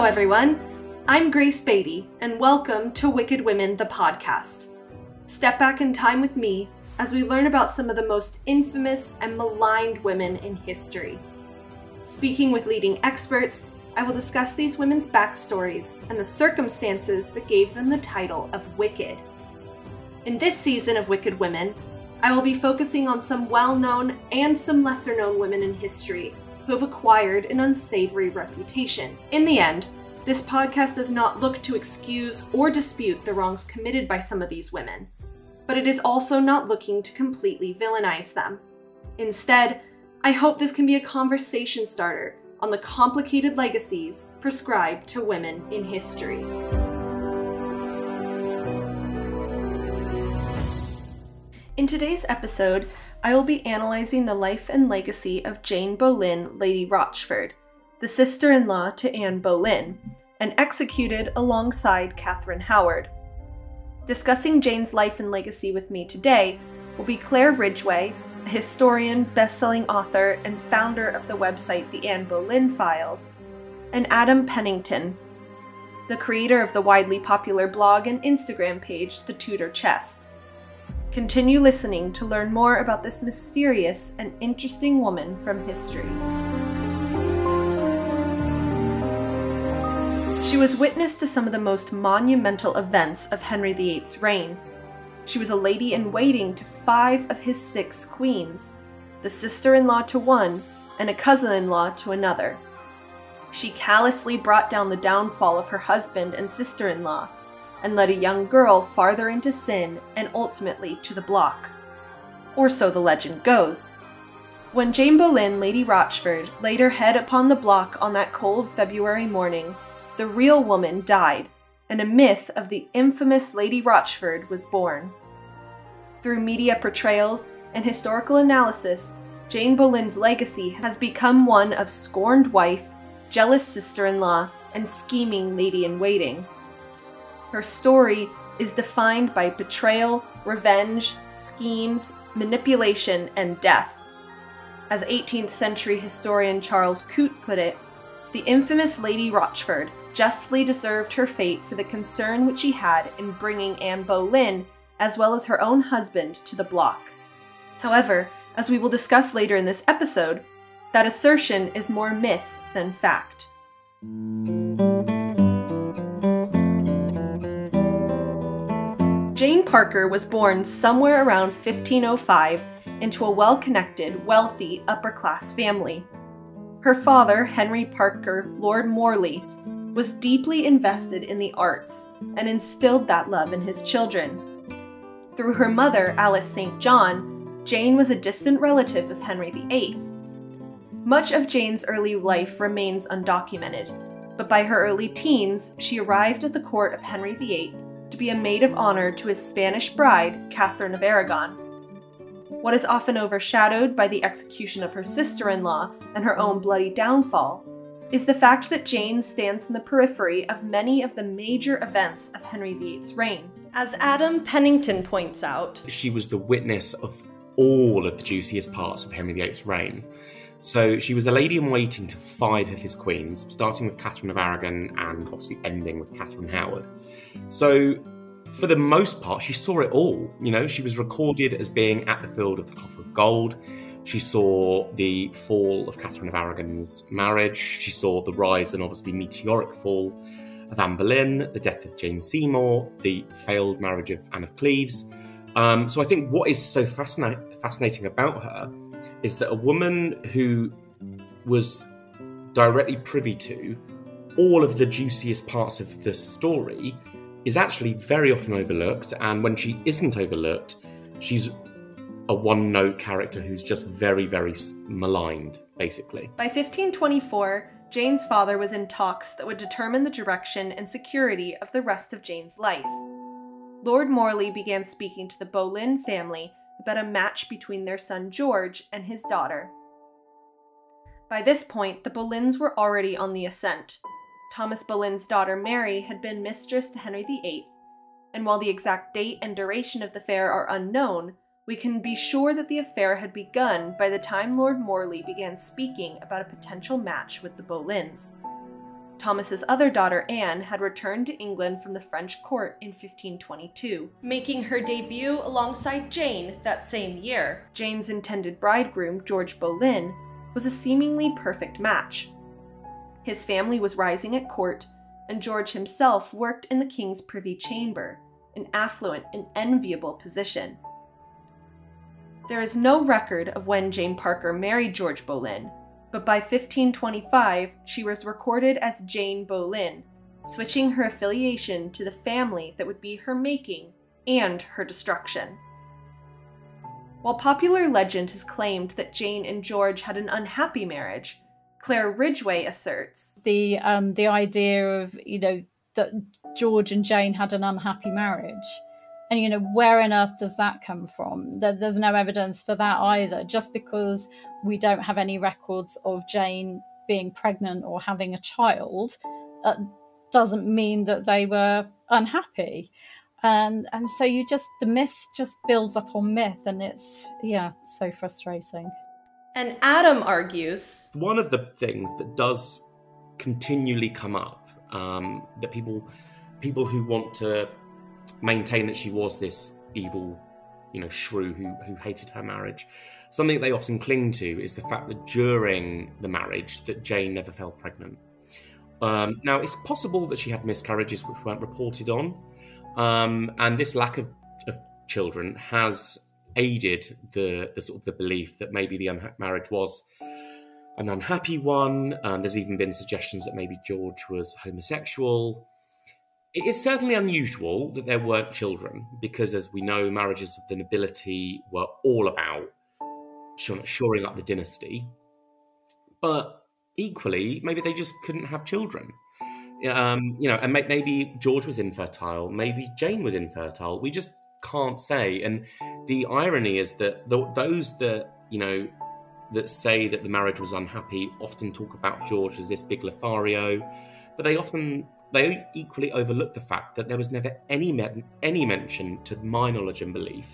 Hello everyone, I'm Grace Beatty, and welcome to Wicked Women, the podcast. Step back in time with me as we learn about some of the most infamous and maligned women in history. Speaking with leading experts, I will discuss these women's backstories and the circumstances that gave them the title of Wicked. In this season of Wicked Women, I will be focusing on some well-known and some lesser-known women in history who have acquired an unsavory reputation. In the end, this podcast does not look to excuse or dispute the wrongs committed by some of these women, but it is also not looking to completely villainize them. Instead, I hope this can be a conversation starter on the complicated legacies prescribed to women in history. In today's episode, I will be analyzing the life and legacy of Jane Boleyn, Lady Rochford, the sister-in-law to Anne Boleyn, and executed alongside Catherine Howard. Discussing Jane's life and legacy with me today will be Claire Ridgway, a historian, best-selling author, and founder of the website The Anne Boleyn Files, and Adam Pennington, the creator of the widely popular blog and Instagram page The Tudor Chest. Continue listening to learn more about this mysterious and interesting woman from history. She was witness to some of the most monumental events of Henry VIII's reign. She was a lady-in-waiting to 5 of his 6 queens, the sister-in-law to one, and a cousin-in-law to another. She callously brought down the downfall of her husband and sister-in-law, and led a young girl farther into sin and ultimately to the block. Or so the legend goes. When Jane Boleyn, Lady Rochford, laid her head upon the block on that cold February morning, the real woman died, and a myth of the infamous Lady Rochford was born. Through media portrayals and historical analysis, Jane Boleyn's legacy has become one of scorned wife, jealous sister-in-law, and scheming lady-in-waiting. Her story is defined by betrayal, revenge, schemes, manipulation, and death. As 18th century historian Charles Coote put it, the infamous Lady Rochford justly deserved her fate for the concern which she had in bringing Anne Boleyn, as well as her own husband, to the block. However, as we will discuss later in this episode, that assertion is more myth than fact. Jane Parker was born somewhere around 1505 into a well-connected, wealthy, upper-class family. Her father, Henry Parker, Lord Morley, was deeply invested in the arts and instilled that love in his children. Through her mother, Alice St. John, Jane was a distant relative of Henry VIII. Much of Jane's early life remains undocumented, but by her early teens, she arrived at the court of Henry VIII to be a maid of honor to his Spanish bride, Catherine of Aragon. What is often overshadowed by the execution of her sister-in-law and her own bloody downfall is the fact that Jane stands in the periphery of many of the major events of Henry VIII's reign. As Adam Pennington points out, she was the witness of all of the juiciest parts of Henry VIII's reign. So she was a lady-in-waiting to 5 of his queens, starting with Catherine of Aragon and obviously ending with Catherine Howard. So for the most part, she saw it all. You know, she was recorded as being at the Field of the Cloth of Gold. She saw the fall of Catherine of Aragon's marriage. She saw the rise and obviously meteoric fall of Anne Boleyn, the death of Jane Seymour, the failed marriage of Anne of Cleves. So I think what is so fascinating about her is that a woman who was directly privy to all of the juiciest parts of the story is actually very often overlooked, and when she isn't overlooked, she's a one-note character who's just very, very maligned, basically. By 1524, Jane's father was in talks that would determine the direction and security of the rest of Jane's life. Lord Morley began speaking to the Boleyn family about a match between their son George and his daughter. By this point, the Boleyns were already on the ascent. Thomas Boleyn's daughter Mary had been mistress to Henry VIII, and while the exact date and duration of the affair are unknown, we can be sure that the affair had begun by the time Lord Morley began speaking about a potential match with the Boleyns. Thomas's other daughter, Anne, had returned to England from the French court in 1522, making her debut alongside Jane that same year. Jane's intended bridegroom, George Boleyn, was a seemingly perfect match. His family was rising at court, and George himself worked in the king's privy chamber, an affluent and enviable position. There is no record of when Jane Parker married George Boleyn, but by 1525 she was recorded as Jane Boleyn, switching her affiliation to the family that would be her making and her destruction. While popular legend has claimed that Jane and George had an unhappy marriage, Claire Ridgway asserts the idea of, that George and Jane had an unhappy marriage. And, where on earth does that come from? There's no evidence for that either. Just because we don't have any records of Jane being pregnant or having a child doesn't mean that they were unhappy. And so the myth just builds up on myth, and it's, so frustrating. And Adam argues, one of the things that does continually come up, that people who want to maintain that she was this evil, shrew who hated her marriage, something that they often cling to is the fact that during the marriage that Jane never fell pregnant. Now, it's possible that she had miscarriages which weren't reported on, and this lack of children has aided the sort of the belief that maybe the marriage was an unhappy one. There's even been suggestions that maybe George was homosexual. It is certainly unusual that there weren't children, because, as we know, marriages of the nobility were all about shoring up the dynasty. But equally, maybe they just couldn't have children. And maybe George was infertile, maybe Jane was infertile. We just can't say. And the irony is that those that, that say that the marriage was unhappy often talk about George as this big Lothario, but they equally overlook the fact that there was never any mention, to my knowledge and belief,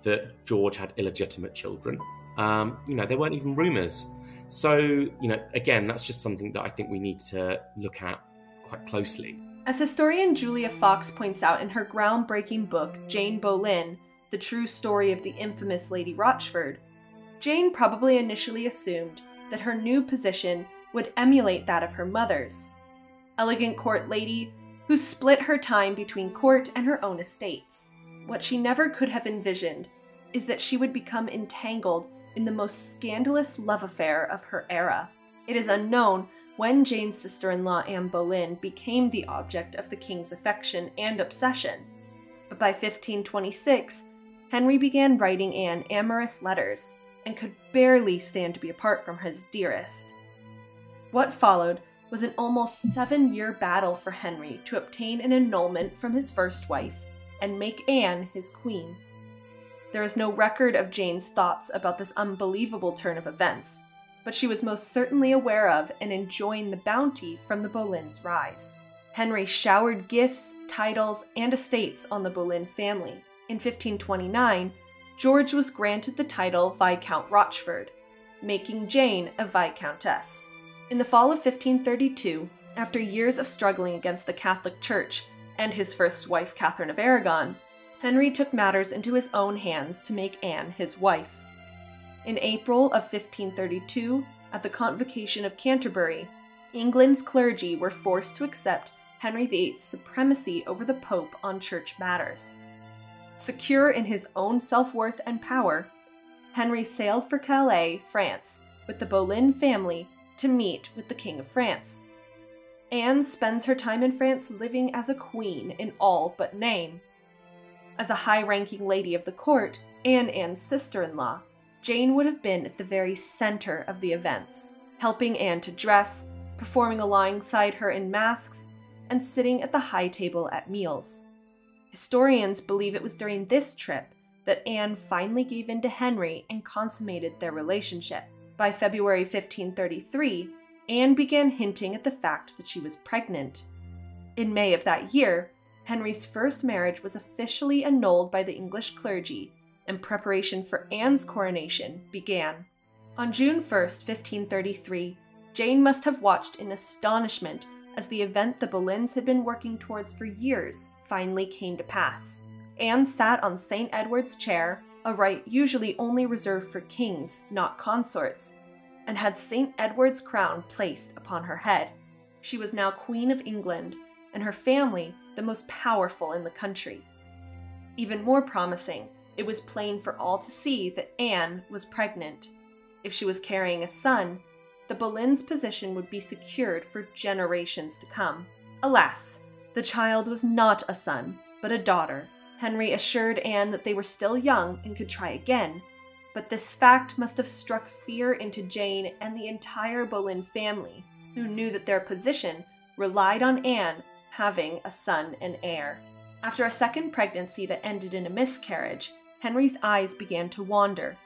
that George had illegitimate children. There weren't even rumours. So, again, that's just something that I think we need to look at quite closely. As historian Julia Fox points out in her groundbreaking book, Jane Boleyn, The True Story of the Infamous Lady Rochford, Jane probably initially assumed that her new position would emulate that of her mother's, elegant court lady who split her time between court and her own estates. What she never could have envisioned is that she would become entangled in the most scandalous love affair of her era. It is unknown when Jane's sister-in-law Anne Boleyn became the object of the king's affection and obsession, but by 1526, Henry began writing Anne amorous letters and could barely stand to be apart from his dearest. What followed was an almost 7-year battle for Henry to obtain an annulment from his first wife and make Anne his queen. There is no record of Jane's thoughts about this unbelievable turn of events, but she was most certainly aware of and enjoying the bounty from the Boleyns' rise. Henry showered gifts, titles, and estates on the Boleyn family. In 1529, George was granted the title Viscount Rochford, making Jane a Viscountess. In the fall of 1532, after years of struggling against the Catholic Church and his first wife, Catherine of Aragon, Henry took matters into his own hands to make Anne his wife. In April of 1532, at the Convocation of Canterbury, England's clergy were forced to accept Henry VIII's supremacy over the Pope on church matters. Secure in his own self-worth and power, Henry sailed for Calais, France, with the Boleyn family to meet with the King of France. Anne spends her time in France living as a queen in all but name. As a high-ranking lady of the court and Anne's sister-in-law, Jane would have been at the very center of the events, helping Anne to dress, performing alongside her in masques, and sitting at the high table at meals. Historians believe it was during this trip that Anne finally gave in to Henry and consummated their relationship. By February 1533, Anne began hinting at the fact that she was pregnant. In May of that year, Henry's first marriage was officially annulled by the English clergy, and preparation for Anne's coronation began. On June 1st, 1533, Jane must have watched in astonishment as the event the Boleyns had been working towards for years finally came to pass. Anne sat on St. Edward's chair, a right usually only reserved for kings, not consorts, and had St. Edward's crown placed upon her head. She was now Queen of England, and her family the most powerful in the country. Even more promising, it was plain for all to see that Anne was pregnant. If she was carrying a son, the Boleyns' position would be secured for generations to come. Alas, the child was not a son, but a daughter. Henry assured Anne that they were still young and could try again, but this fact must have struck fear into Jane and the entire Boleyn family, who knew that their position relied on Anne having a son and heir. After a second pregnancy that ended in a miscarriage, Henry's eyes began to wander.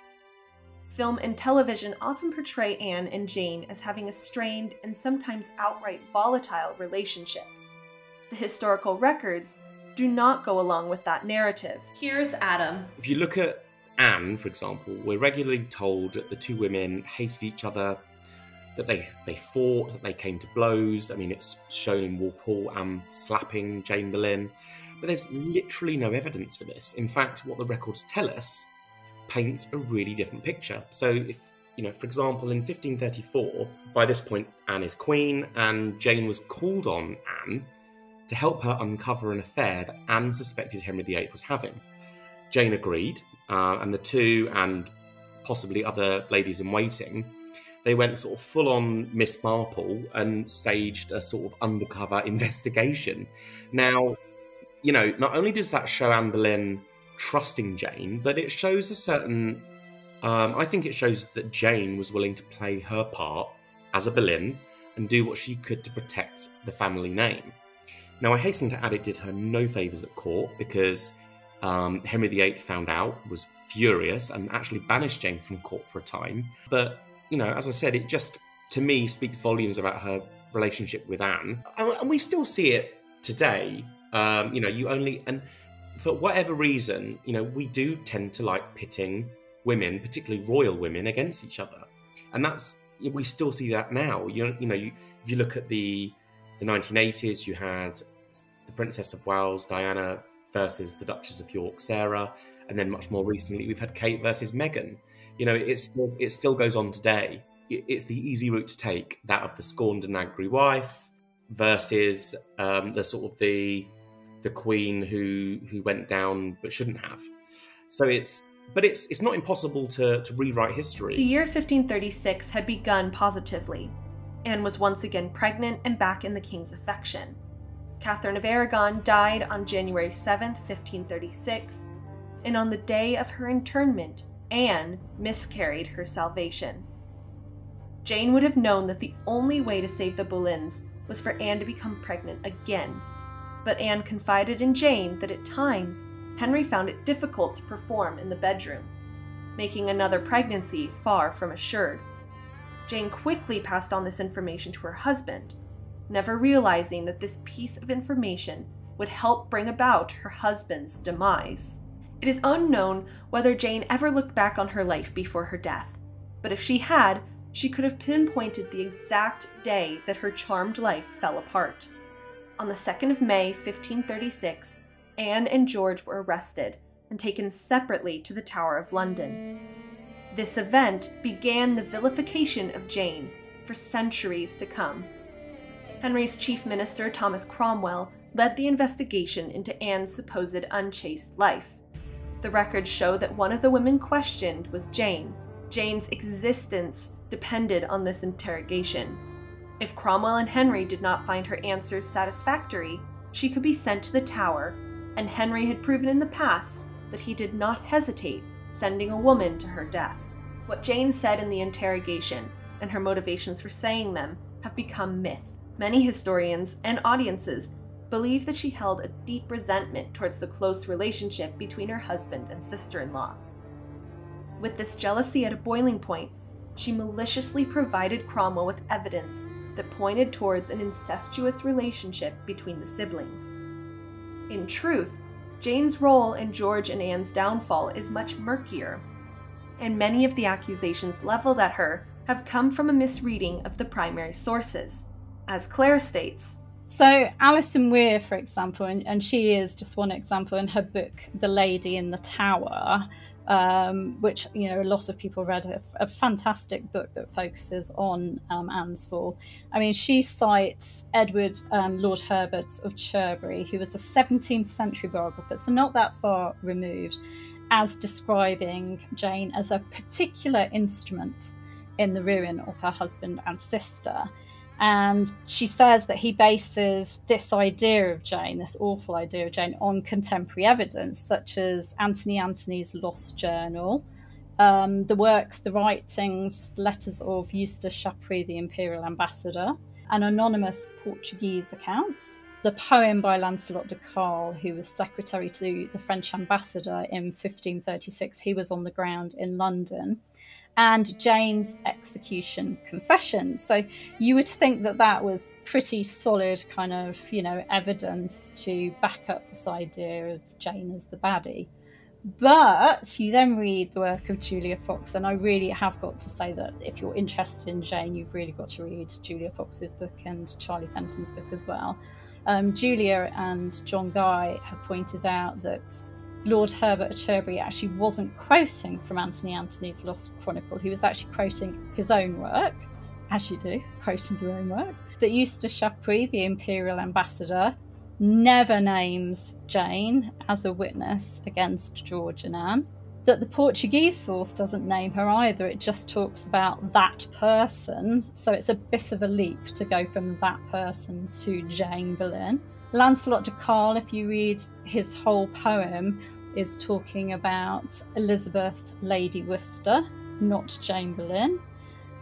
Film and television often portray Anne and Jane as having a strained and sometimes outright volatile relationship. The historical records do not go along with that narrative. Here's Adam. If you look at Anne, for example, we're regularly told that the two women hated each other, that they fought, that they came to blows. I mean, it's shown in Wolf Hall slapping Jane Boleyn, but there's literally no evidence for this. In fact, what the records tell us paints a really different picture. So if, for example, in 1534, by this point, Anne is queen, and Jane was called on Anne to help her uncover an affair that Anne suspected Henry VIII was having. Jane agreed, and the two, and possibly other ladies-in-waiting, they went sort of full-on Miss Marple and staged a sort of undercover investigation. Now, not only does that show Anne Boleyn trusting Jane, but it shows a certain... I think it shows that Jane was willing to play her part as a Boleyn and do what she could to protect the family name. Now, I hasten to add it did her no favours at court, because Henry VIII found out, was furious, and actually banished Jane from court for a time. But, as I said, it just, to me, speaks volumes about her relationship with Anne. And we still see it today. And for whatever reason, we do tend to like pitting women, particularly royal women, against each other. And we still see that now. If you look at the 1980s, you had the Princess of Wales, Diana, versus the Duchess of York, Sarah, and then much more recently, we've had Kate versus Meghan. It still goes on today. It's the easy route to take, that of the scorned and angry wife versus the queen who went down but shouldn't have. So it's not impossible to rewrite history. The year 1536 had begun positively. Anne was once again pregnant and back in the king's affection. Catherine of Aragon died on January 7th, 1536, and on the day of her internment, Anne miscarried her salvation. Jane would have known that the only way to save the Boleyns was for Anne to become pregnant again, but Anne confided in Jane that at times Henry found it difficult to perform in the bedroom, making another pregnancy far from assured. Jane quickly passed on this information to her husband, never realizing that this piece of information would help bring about her husband's demise. It is unknown whether Jane ever looked back on her life before her death, but if she had, she could have pinpointed the exact day that her charmed life fell apart. On the 2nd of May, 1536, Anne and George were arrested and taken separately to the Tower of London. This event began the vilification of Jane for centuries to come. Henry's chief minister, Thomas Cromwell, led the investigation into Anne's supposed unchaste life. The records show that one of the women questioned was Jane. Jane's existence depended on this interrogation. If Cromwell and Henry did not find her answers satisfactory, she could be sent to the Tower, and Henry had proven in the past that he did not hesitate sending a woman to her death. What Jane said in the interrogation, and her motivations for saying them, have become myth. Many historians and audiences believe that she held a deep resentment towards the close relationship between her husband and sister-in-law. With this jealousy at a boiling point, she maliciously provided Cromwell with evidence that pointed towards an incestuous relationship between the siblings. In truth, Jane's role in George and Anne's downfall is much murkier, and many of the accusations leveled at her have come from a misreading of the primary sources. As Claire states, so Alison Weir, for example, and she is just one example in her book, The Lady in the Tower, which, you know, a lot of people read, a fantastic book that focuses on Anne's fall. I mean, she cites Edward Lord Herbert of Cherbury, who was a 17th century biographer, so not that far removed, as describing Jane as a particular instrument in the ruin of her husband and sister. And she says that he bases this idea of Jane, this awful idea of Jane, on contemporary evidence, such as Anthony Anthony's Lost Journal, the works, the writings, letters of Eustace Chapuis, the Imperial Ambassador, an anonymous Portuguese account, the poem by Lancelot de Carle, who was secretary to the French ambassador in 1536. He was on the ground in London. And Jane's execution confession. So you would think that that was pretty solid kind of, you know, evidence to back up this idea of Jane as the baddie. But you then read the work of Julia Fox, and I really have got to say that if you're interested in Jane, you've really got to read Julia Fox's book and Charlie Fenton's book as well. Julia and John Guy have pointed out that Lord Herbert of Cherbury actually wasn't quoting from Anthony Anthony's Lost Chronicle. He was actually quoting his own work, as you do, quoting your own work. That Eustace Chapuis, the Imperial Ambassador, never names Jane as a witness against George and Anne. That the Portuguese source doesn't name her either. It just talks about that person. So it's a bit of a leap to go from that person to Jane Boleyn. Lancelot de Carle, if you read his whole poem, is talking about Elizabeth, Lady Worcester, not Jane Boleyn.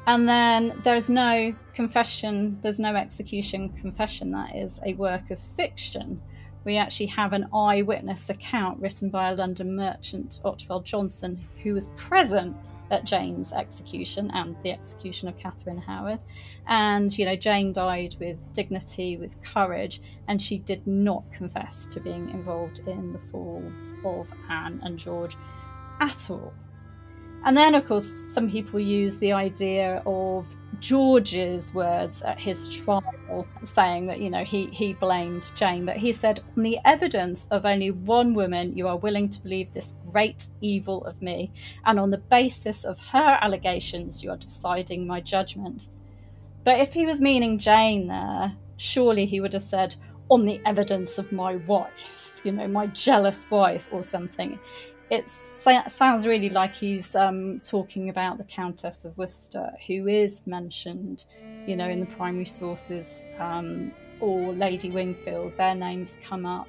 And then there's no confession, there's no execution confession. That is a work of fiction. We actually have an eyewitness account written by a London merchant, Otwell Johnson, who was present at Jane's execution and the execution of Catherine Howard. And, you know, Jane died with dignity, with courage, and she did not confess to being involved in the falls of Anne and George at all. And then, of course, some people use the idea of George's words at his trial, saying that, you know, he blamed Jane, but he said, on the evidence of only one woman, you are willing to believe this great evil of me, and on the basis of her allegations, you are deciding my judgment. But if he was meaning Jane there, surely he would have said, on the evidence of my wife, you know, my jealous wife or something. It sounds really like he's talking about the Countess of Worcester, who is mentioned, you know, in the primary sources, or Lady Wingfield. Their names come up,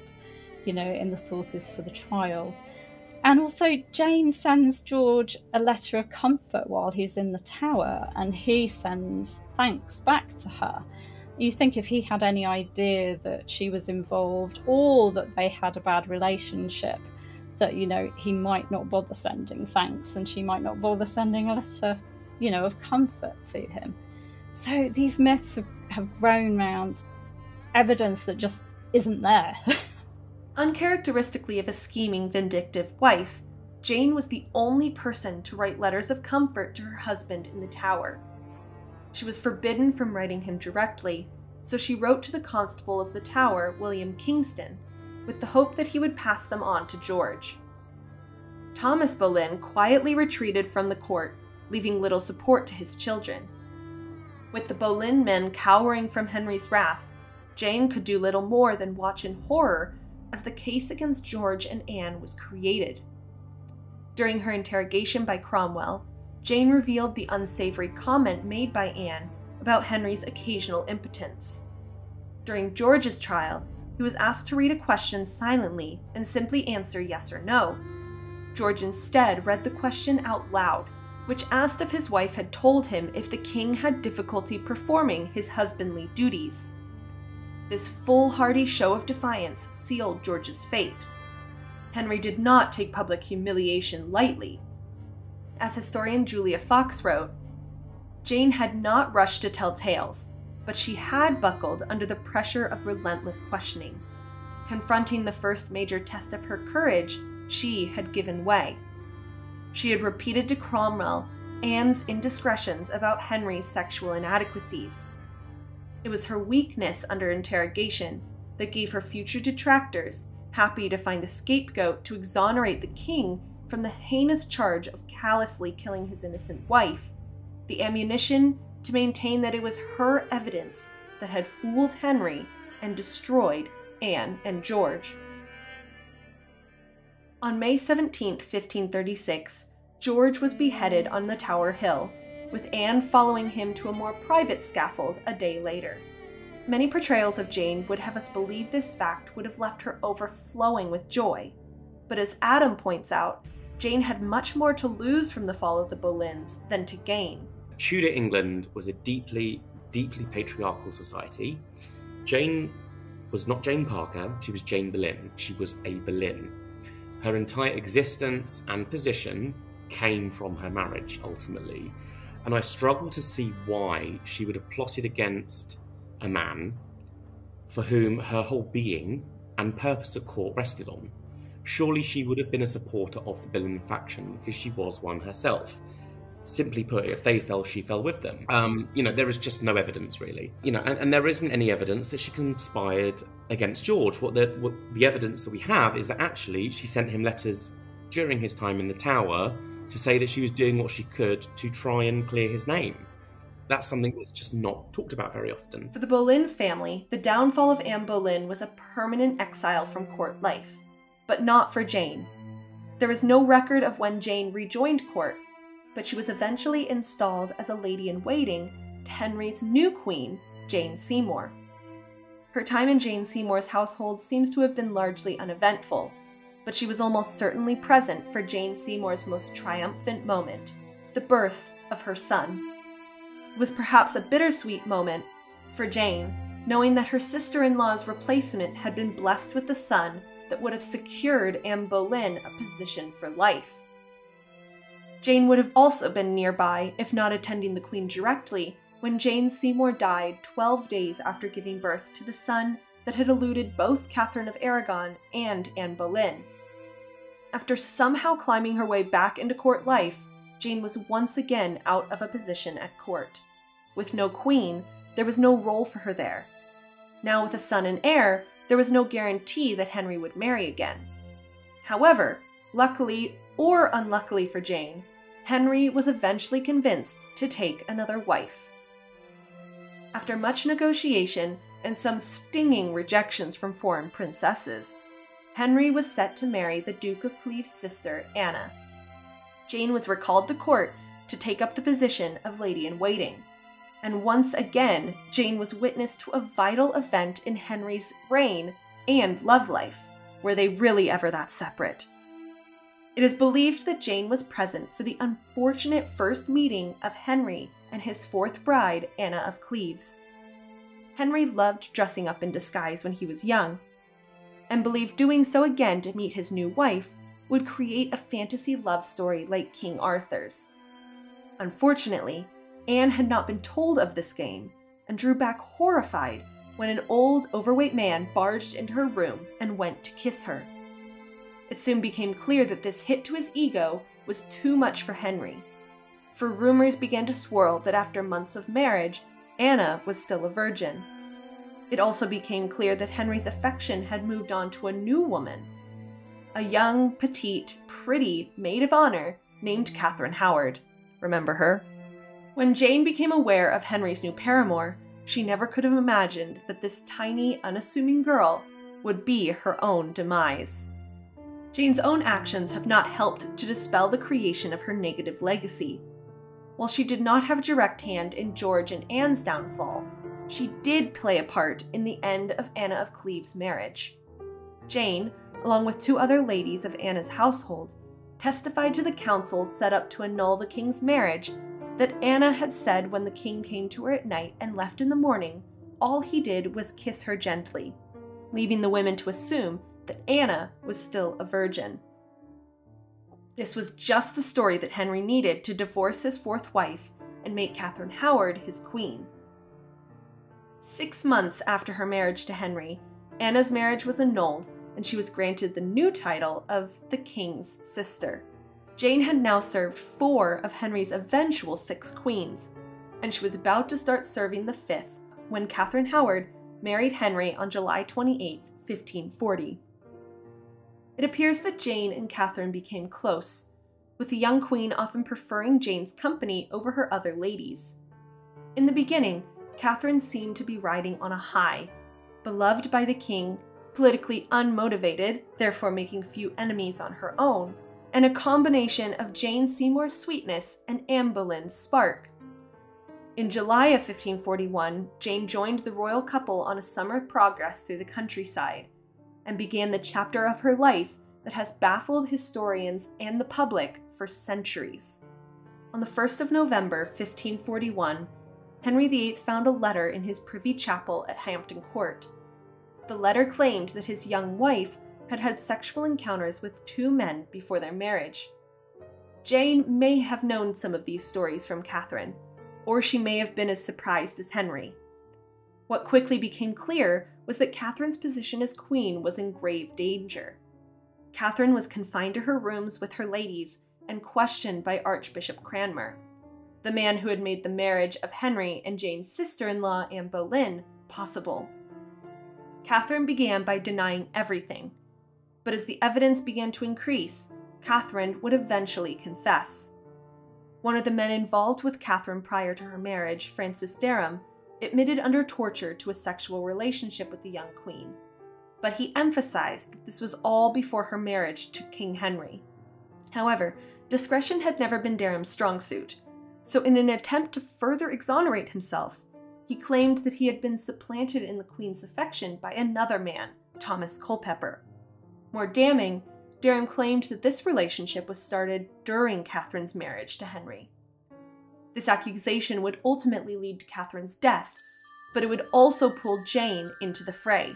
you know, in the sources for the trials. And also Jane sends George a letter of comfort while he's in the Tower, and he sends thanks back to her. You think if he had any idea that she was involved or that they had a bad relationship, that, you know, he might not bother sending thanks, and she might not bother sending a letter, you know, of comfort to him. So these myths have grown round evidence that just isn't there. Uncharacteristically of a scheming, vindictive wife, Jane was the only person to write letters of comfort to her husband in the Tower. She was forbidden from writing him directly, so she wrote to the Constable of the Tower, William Kingston, with the hope that he would pass them on to George. Thomas Boleyn quietly retreated from the court, leaving little support to his children. With the Boleyn men cowering from Henry's wrath, Jane could do little more than watch in horror as the case against George and Anne was created. During her interrogation by Cromwell, Jane revealed the unsavory comment made by Anne about Henry's occasional impotence. During George's trial, he was asked to read a question silently and simply answer yes or no. George instead read the question out loud, which asked if his wife had told him if the king had difficulty performing his husbandly duties. This foolhardy show of defiance sealed George's fate. Henry did not take public humiliation lightly. As historian Julia Fox wrote, Jane had not rushed to tell tales, but she had buckled under the pressure of relentless questioning. Confronting the first major test of her courage, she had given way. She had repeated to Cromwell Anne's indiscretions about Henry's sexual inadequacies. It was her weakness under interrogation that gave her future detractors, happy to find a scapegoat to exonerate the king from the heinous charge of callously killing his innocent wife, the ammunition to maintain that it was her evidence that had fooled Henry and destroyed Anne and George. On May 17, 1536, George was beheaded on the Tower Hill, with Anne following him to a more private scaffold a day later. Many portrayals of Jane would have us believe this fact would have left her overflowing with joy, but as Adam points out, Jane had much more to lose from the fall of the Boleyns than to gain. Tudor England was a deeply, deeply patriarchal society. Jane was not Jane Parker, she was Jane Boleyn. She was a Boleyn. Her entire existence and position came from her marriage, ultimately. And I struggle to see why she would have plotted against a man for whom her whole being and purpose at court rested on. Surely she would have been a supporter of the Boleyn faction because she was one herself. Simply put, if they fell, she fell with them. There is just no evidence, really. And there isn't any evidence that she conspired against George. What the evidence that we have is that actually she sent him letters during his time in the Tower to say that she was doing what she could to try and clear his name. That's something that's just not talked about very often. For the Boleyn family, the downfall of Anne Boleyn was a permanent exile from court life, but not for Jane. There is no record of when Jane rejoined court, but she was eventually installed as a lady-in-waiting to Henry's new queen, Jane Seymour. Her time in Jane Seymour's household seems to have been largely uneventful, but she was almost certainly present for Jane Seymour's most triumphant moment, the birth of her son. It was perhaps a bittersweet moment for Jane, knowing that her sister-in-law's replacement had been blessed with the son that would have secured Anne Boleyn a position for life. Jane would have also been nearby, if not attending the Queen directly, when Jane Seymour died 12 days after giving birth to the son that had eluded both Catherine of Aragon and Anne Boleyn. After somehow climbing her way back into court life, Jane was once again out of a position at court. With no queen, there was no role for her there. Now with a son and heir, there was no guarantee that Henry would marry again. However, luckily or unluckily for Jane, Henry was eventually convinced to take another wife. After much negotiation and some stinging rejections from foreign princesses, Henry was set to marry the Duke of Cleves' sister, Anna. Jane was recalled to court to take up the position of lady-in-waiting. And once again, Jane was witness to a vital event in Henry's reign and love life. Were they really ever that separate? It is believed that Jane was present for the unfortunate first meeting of Henry and his fourth bride, Anna of Cleves. Henry loved dressing up in disguise when he was young, and believed doing so again to meet his new wife would create a fantasy love story like King Arthur's. Unfortunately, Anne had not been told of this game, and drew back horrified when an old, overweight man barged into her room and went to kiss her. It soon became clear that this hit to his ego was too much for Henry, for rumors began to swirl that after months of marriage, Anna was still a virgin. It also became clear that Henry's affection had moved on to a new woman, a young, petite, pretty maid of honor named Catherine Howard. Remember her? When Jane became aware of Henry's new paramour, she never could have imagined that this tiny, unassuming girl would be her own demise. Jane's own actions have not helped to dispel the creation of her negative legacy. While she did not have a direct hand in George and Anne's downfall, she did play a part in the end of Anna of Cleves' marriage. Jane, along with two other ladies of Anna's household, testified to the council set up to annul the king's marriage that Anna had said when the king came to her at night and left in the morning, all he did was kiss her gently, leaving the women to assume that Anna was still a virgin. This was just the story that Henry needed to divorce his fourth wife and make Catherine Howard his queen. 6 months after her marriage to Henry, Anna's marriage was annulled and she was granted the new title of the King's Sister. Jane had now served 4 of Henry's eventual 6 queens, and she was about to start serving the 5th when Catherine Howard married Henry on July 28, 1540. It appears that Jane and Catherine became close, with the young queen often preferring Jane's company over her other ladies. In the beginning, Catherine seemed to be riding on a high, beloved by the king, politically unmotivated, therefore making few enemies on her own, and a combination of Jane Seymour's sweetness and Anne Boleyn's spark. In July of 1541, Jane joined the royal couple on a summer progress through the countryside, and began the chapter of her life that has baffled historians and the public for centuries. On the 1st of November, 1541, Henry VIII found a letter in his privy chapel at Hampton Court. The letter claimed that his young wife had had sexual encounters with 2 men before their marriage. Jane may have known some of these stories from Catherine, or she may have been as surprised as Henry. What quickly became clear was that Catherine's position as queen was in grave danger. Catherine was confined to her rooms with her ladies and questioned by Archbishop Cranmer, the man who had made the marriage of Henry and Jane's sister-in-law, Anne Boleyn, possible. Catherine began by denying everything, but as the evidence began to increase, Catherine would eventually confess. One of the men involved with Catherine prior to her marriage, Francis Derham, admitted under torture to a sexual relationship with the young queen, but he emphasized that this was all before her marriage to King Henry. However, discretion had never been Derham's strong suit, so in an attempt to further exonerate himself, he claimed that he had been supplanted in the queen's affection by another man, Thomas Culpeper. More damning, Derham claimed that this relationship was started during Catherine's marriage to Henry. This accusation would ultimately lead to Catherine's death, but it would also pull Jane into the fray.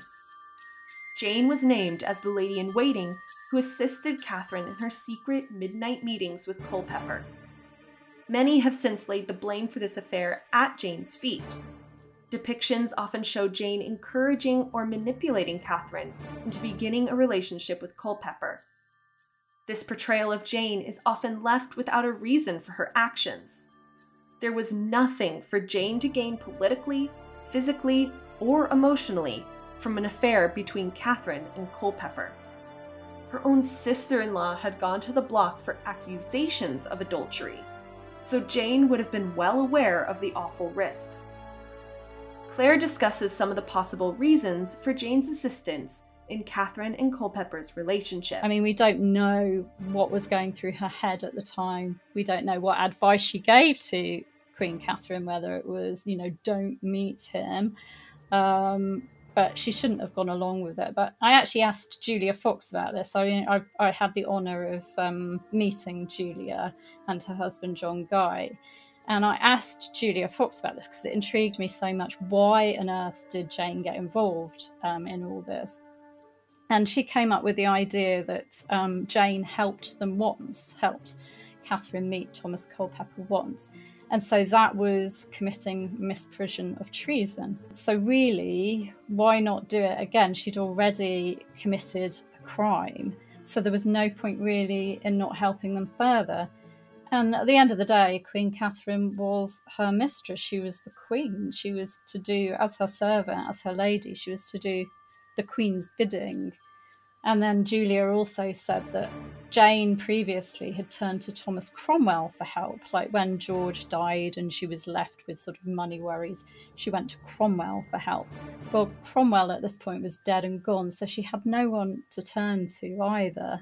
Jane was named as the lady-in-waiting who assisted Catherine in her secret midnight meetings with Culpeper. Many have since laid the blame for this affair at Jane's feet. Depictions often show Jane encouraging or manipulating Catherine into beginning a relationship with Culpeper. This portrayal of Jane is often left without a reason for her actions. There was nothing for Jane to gain politically, physically, or emotionally from an affair between Catherine and Culpeper. Her own sister-in-law had gone to the block for accusations of adultery, so Jane would have been well aware of the awful risks. Claire discusses some of the possible reasons for Jane's assistance in Catherine and Culpeper's relationship. I mean, we don't know what was going through her head at the time. We don't know what advice she gave to Queen Catherine, whether it was, don't meet him. But she shouldn't have gone along with it. But I actually asked Julia Fox about this. I had the honour of meeting Julia and her husband, John Guy. And I asked Julia Fox about this because it intrigued me so much. Why on earth did Jane get involved in all this? And she came up with the idea that Jane helped Catherine meet Thomas Culpeper once. And so that was committing misprision of treason. So really, why not do it again? She'd already committed a crime. So there was no point really in not helping them further. And at the end of the day, Queen Catherine was her mistress. She was the queen. She was to do, as her servant, as her lady, she was to do the queen's bidding. And then Julia also said that Jane previously had turned to Thomas Cromwell for help, like when George died and she was left with sort of money worries, she went to Cromwell for help. Well, Cromwell at this point was dead and gone, so she had no one to turn to either.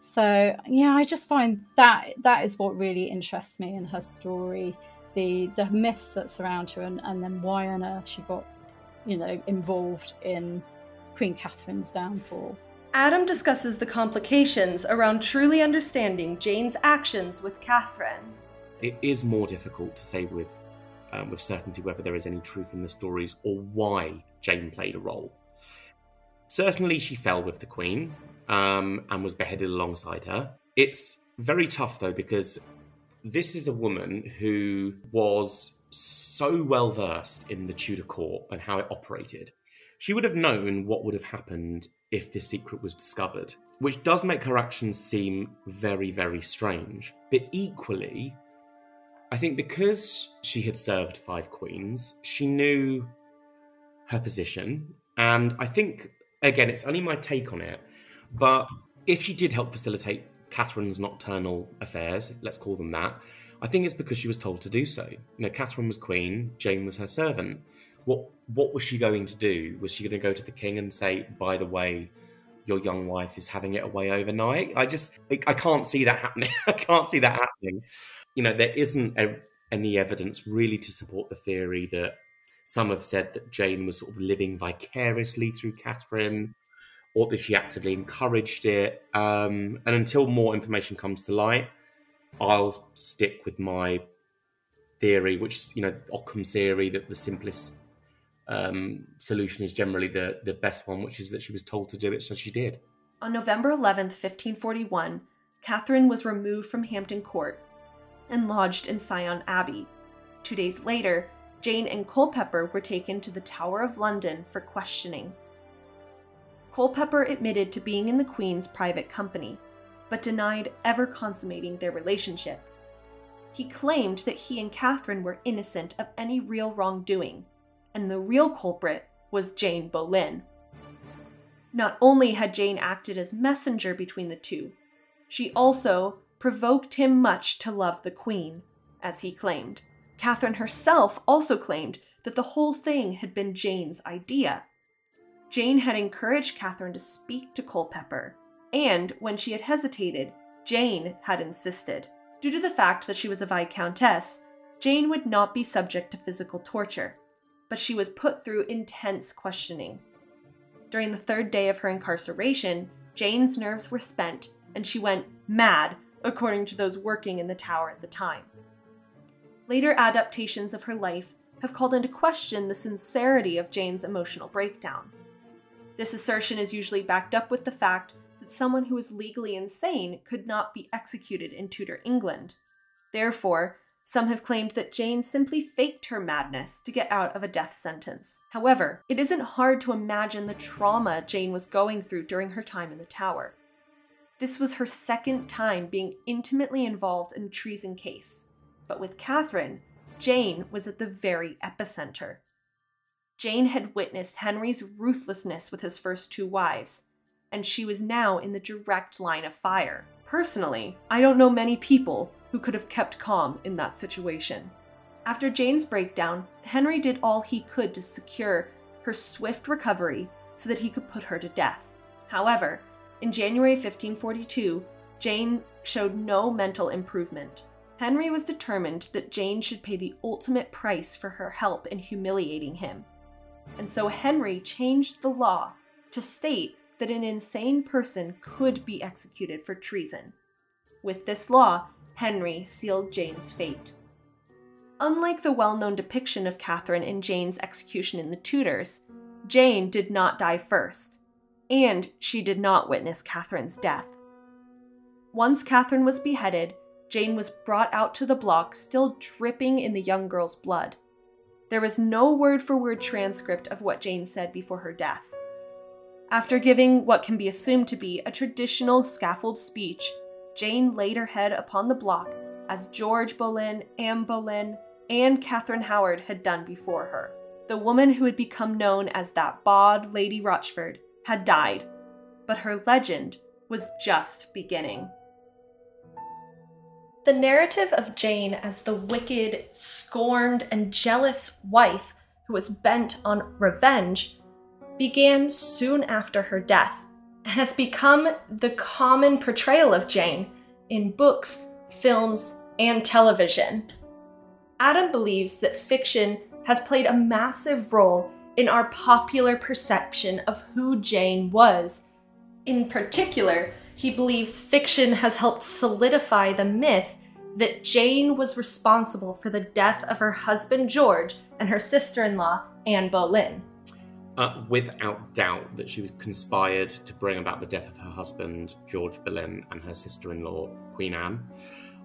So, yeah, I just find that is what really interests me in her story, the myths that surround her and then why on earth she got, involved in Queen Catherine's downfall. Adam discusses the complications around truly understanding Jane's actions with Catherine. It is more difficult to say with certainty whether there is any truth in the stories or why Jane played a role. Certainly she fell with the Queen and was beheaded alongside her. It's very tough though, because this is a woman who was so well versed in the Tudor court and how it operated. She would have known what would have happened if this secret was discovered, which does make her actions seem very, very strange. But equally, I think because she had served 5 queens, she knew her position. And I think, again, it's only my take on it, but if she did help facilitate Catherine's nocturnal affairs, let's call them that, I think it's because she was told to do so. You know, Catherine was queen, Jane was her servant. What was she going to do? Was she going to go to the king and say, by the way, your young wife is having it away overnight? I can't see that happening. I can't see that happening. You know, there isn't any evidence really to support the theory that some have said that Jane was sort of living vicariously through Catherine, or that she actively encouraged it. And until more information comes to light, I'll stick with my theory, which is, you know, Occam's theory, that the simplest solution is generally the best one, which is that she was told to do it, so she did. On November 11th, 1541, Catherine was removed from Hampton Court and lodged in Sion Abbey. 2 days later, Jane and Culpeper were taken to the Tower of London for questioning. Culpeper admitted to being in the Queen's private company, but denied ever consummating their relationship. He claimed that he and Catherine were innocent of any real wrongdoing, and the real culprit was Jane Boleyn. Not only had Jane acted as messenger between the two, she also provoked him much to love the Queen, as he claimed. Catherine herself also claimed that the whole thing had been Jane's idea. Jane had encouraged Catherine to speak to Culpeper, and when she had hesitated, Jane had insisted. Due to the fact that she was a Viscountess, Jane would not be subject to physical torture, but she was put through intense questioning. During the 3rd day of her incarceration, Jane's nerves were spent, and she went mad, according to those working in the tower at the time. Later adaptations of her life have called into question the sincerity of Jane's emotional breakdown. This assertion is usually backed up with the fact that someone who is legally insane could not be executed in Tudor England. Therefore, some have claimed that Jane simply faked her madness to get out of a death sentence. However, it isn't hard to imagine the trauma Jane was going through during her time in the tower. This was her 2nd time being intimately involved in a treason case, but with Catherine, Jane was at the very epicenter. Jane had witnessed Henry's ruthlessness with his first 2 wives, and she was now in the direct line of fire. Personally, I don't know many people who could have kept calm in that situation. After Jane's breakdown, Henry did all he could to secure her swift recovery so that he could put her to death. However, in January 1542, Jane showed no mental improvement. Henry was determined that Jane should pay the ultimate price for her help in humiliating him, and so Henry changed the law to state that an insane person could be executed for treason. With this law, Henry sealed Jane's fate. Unlike the well-known depiction of Catherine in Jane's execution in the Tudors, Jane did not die first, and she did not witness Catherine's death. Once Catherine was beheaded, Jane was brought out to the block still dripping in the young girl's blood. There was no word-for-word transcript of what Jane said before her death. After giving what can be assumed to be a traditional scaffold speech, Jane laid her head upon the block as George Boleyn, Anne Boleyn, and Catherine Howard had done before her. The woman who had become known as that bod Lady Rochford had died, but her legend was just beginning. The narrative of Jane as the wicked, scorned, and jealous wife who was bent on revenge began soon after her death and has become the common portrayal of Jane in books, films, and television. Adam believes that fiction has played a massive role in our popular perception of who Jane was. In particular, he believes fiction has helped solidify the myth that Jane was responsible for the death of her husband George and her sister-in-law Anne Boleyn. Without doubt that she was conspired to bring about the death of her husband, George Boleyn, and her sister-in-law, Queen Anne.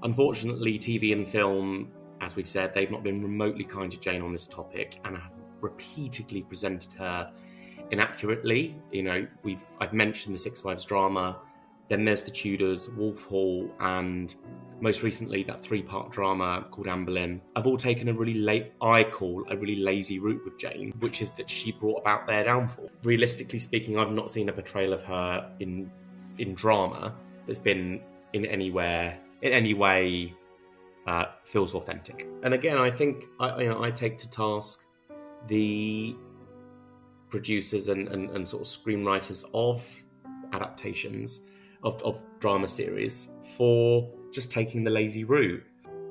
Unfortunately, TV and film, as we've said, they've not been remotely kind to Jane on this topic and have repeatedly presented her inaccurately. You know, I've mentioned the Six Wives drama. Then there's the Tudors, Wolf Hall, and most recently that 3-part drama called Anne Boleyn, have all taken a really lazy route with Jane, which is that she brought about their downfall. Realistically speaking, I've not seen a portrayal of her in drama that's been in any way feels authentic. And again, I think I take to task the producers and sort of screenwriters of adaptations of drama series for just taking the lazy route.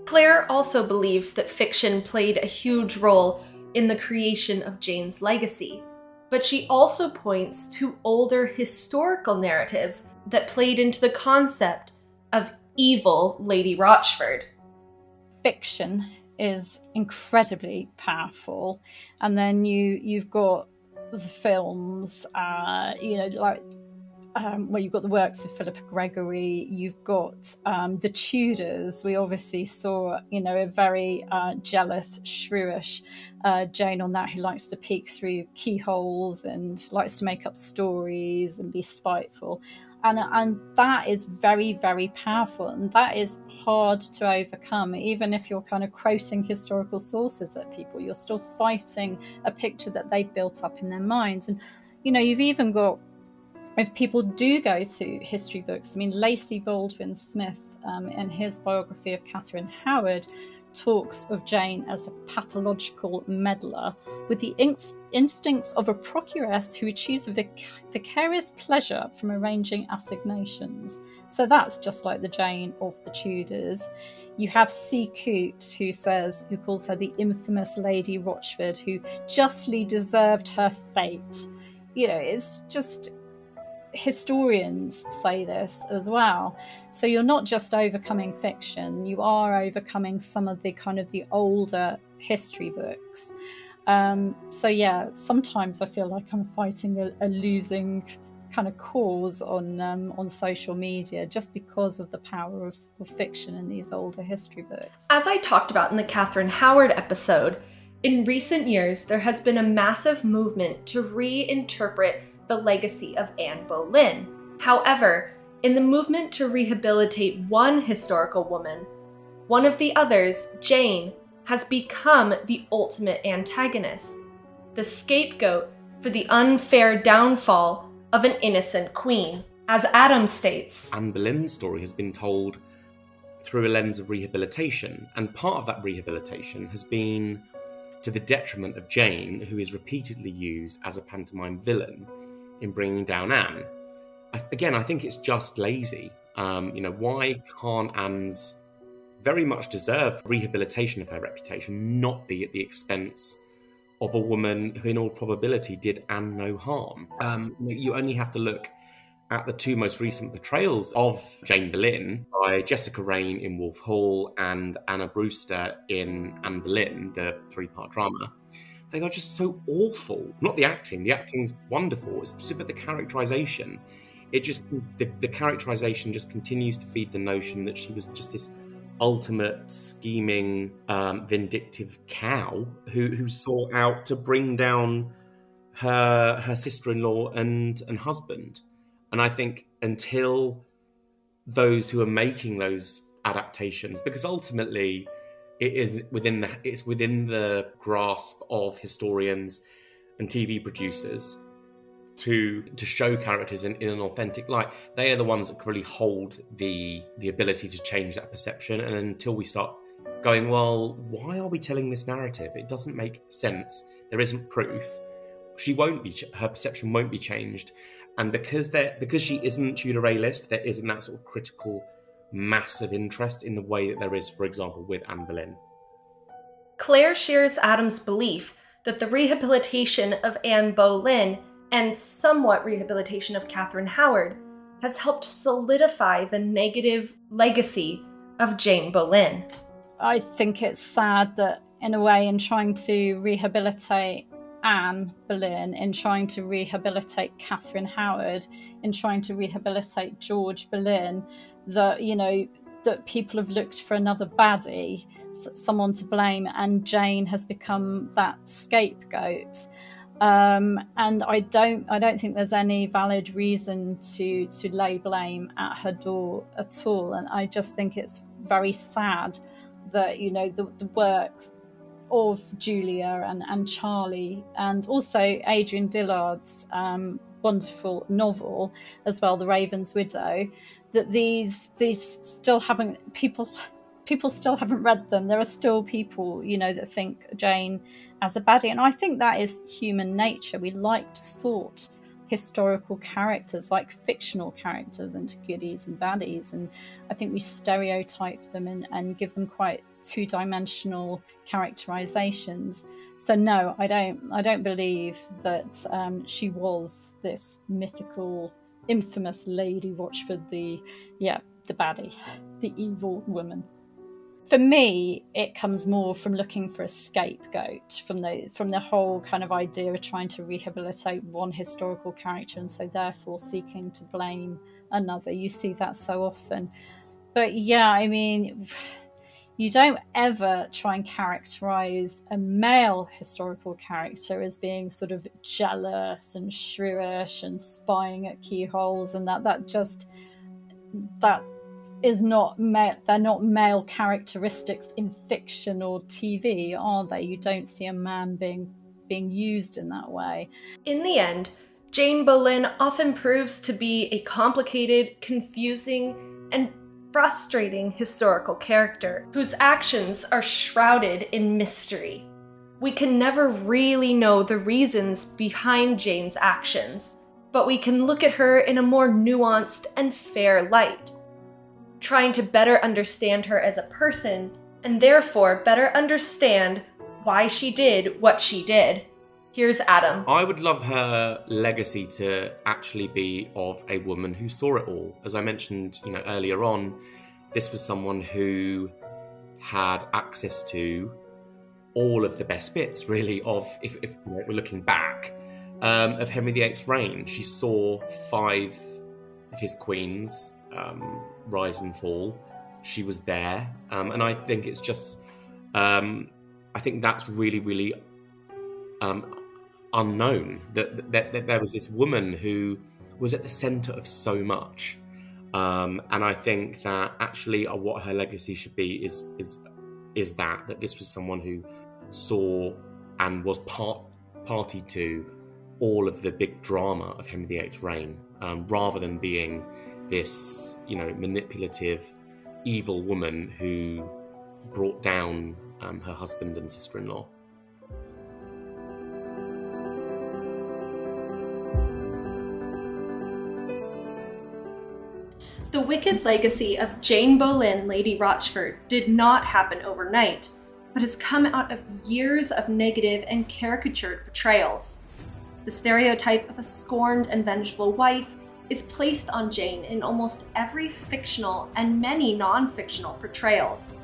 Claire also believes that fiction played a huge role in the creation of Jane's legacy, but she also points to older historical narratives that played into the concept of evil Lady Rochford. Fiction is incredibly powerful, and then you've got the films, where you've got the works of Philippa Gregory, you've got the Tudors. We obviously saw, a very jealous, shrewish Jane on that, who likes to peek through keyholes and likes to make up stories and be spiteful. And that is very, very powerful, and that is hard to overcome. Even if you're kind of quoting historical sources at people, you're still fighting a picture that they've built up in their minds. And, you've even got, if people do go to history books, Lacey Baldwin-Smith, in his biography of Catherine Howard, talks of Jane as a pathological meddler with the instincts of a procuress who achieves a vicarious pleasure from arranging assignations. So that's just like the Jane of the Tudors. You have C. Coote, who calls her the infamous Lady Rochford, who justly deserved her fate. It's just... historians say this as well. So you're not just overcoming fiction, you are overcoming some of the older history books. Sometimes I feel like I'm fighting a losing kind of cause on social media, just because of the power of fiction in these older history books. As I talked about in the Catherine Howard episode, in recent years there has been a massive movement to reinterpret the legacy of Anne Boleyn. However, in the movement to rehabilitate one historical woman, one of the others, Jane, has become the ultimate antagonist, the scapegoat for the unfair downfall of an innocent queen. As Adam states, Anne Boleyn's story has been told through a lens of rehabilitation, and part of that rehabilitation has been to the detriment of Jane, who is repeatedly used as a pantomime villain in bringing down Anne. Again, I think it's just lazy. Why can't Anne's very much deserved rehabilitation of her reputation not be at the expense of a woman who in all probability did Anne no harm? You only have to look at the two most recent portrayals of Jane Boleyn by Jessica Raine in Wolf Hall and Anna Brewster in Anne Boleyn, the 3-part drama. They are just so awful. Not the acting's wonderful, it's but the characterization. The characterization just continues to feed the notion that she was just this ultimate scheming, vindictive cow who sought out to bring down her sister-in-law and husband. And I think until those who are making those adaptations, because ultimately it's within the grasp of historians and TV producers to show characters in an authentic light. They are the ones that can really hold the ability to change that perception. And until we start going, well, why are we telling this narrative? It doesn't make sense. There isn't proof. Her perception won't be changed. And because she isn't Tudor A-list, there isn't that sort of critical mass of interest in the way that there is, for example, with Anne Boleyn. Claire shares Adam's belief that the rehabilitation of Anne Boleyn and somewhat rehabilitation of Catherine Howard has helped solidify the negative legacy of Jane Boleyn. I think it's sad that, in a way, in trying to rehabilitate Anne Boleyn, in trying to rehabilitate Catherine Howard, in trying to rehabilitate George Boleyn, that people have looked for another baddie, someone to blame, and Jane has become that scapegoat. And I don't think there's any valid reason to lay blame at her door at all. And I just think it's very sad that, you know, the works of Julia and Charlie, and also Adrian Dillard's wonderful novel as well, The Raven's Widow, that these still haven't, people still haven't read them. There are still people, you know, that think Jane as a baddie, and I think that is human nature. We like to sort historical characters, like fictional characters, into goodies and baddies, and I think we stereotype them and give them quite two-dimensional characterizations. So no, I don't believe that she was this mythical, infamous Lady Rochford, the baddie, the evil woman. For me, it comes more from looking for a scapegoat, from the whole kind of idea of trying to rehabilitate one historical character and so therefore seeking to blame another. You see that so often. But yeah, I mean, you don't ever try and characterize a male historical character as being sort of jealous and shrewish and spying at keyholes, and that is not male. They're not male characteristics in fiction or TV, are they? You don't see a man being used in that way. In the end, Jane Boleyn often proves to be a complicated, confusing, and frustrating historical character whose actions are shrouded in mystery. We can never really know the reasons behind Jane's actions, but we can look at her in a more nuanced and fair light, trying to better understand her as a person, and therefore better understand why she did what she did. Here's Adam. I would love her legacy to actually be of a woman who saw it all. As I mentioned, you know, earlier on, this was someone who had access to all of the best bits, really, of, if you know, we're looking back, of Henry VIII's reign. She saw 5 of his queens rise and fall. She was there, and I think it's just, I think that's really, really unknown, that there was this woman who was at the centre of so much, and I think that actually what her legacy should be is that this was someone who saw and was party to all of the big drama of Henry VIII's reign, rather than being this, you know, manipulative, evil woman who brought down her husband and sister-in-law. The wicked legacy of Jane Boleyn, Lady Rochford, did not happen overnight, but has come out of years of negative and caricatured portrayals. The stereotype of a scorned and vengeful wife is placed on Jane in almost every fictional and many non-fictional portrayals.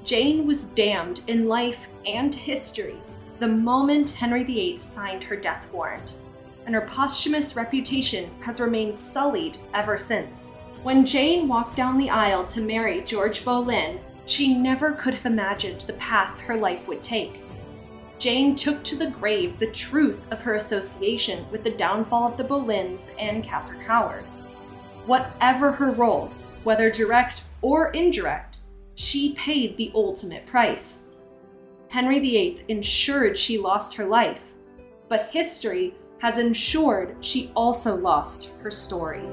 Jane was damned in life and history the moment Henry VIII signed her death warrant, and her posthumous reputation has remained sullied ever since. When Jane walked down the aisle to marry George Boleyn, she never could have imagined the path her life would take. Jane took to the grave the truth of her association with the downfall of the Boleyns and Catherine Howard. Whatever her role, whether direct or indirect, she paid the ultimate price. Henry VIII ensured she lost her life, but history has ensured she also lost her story.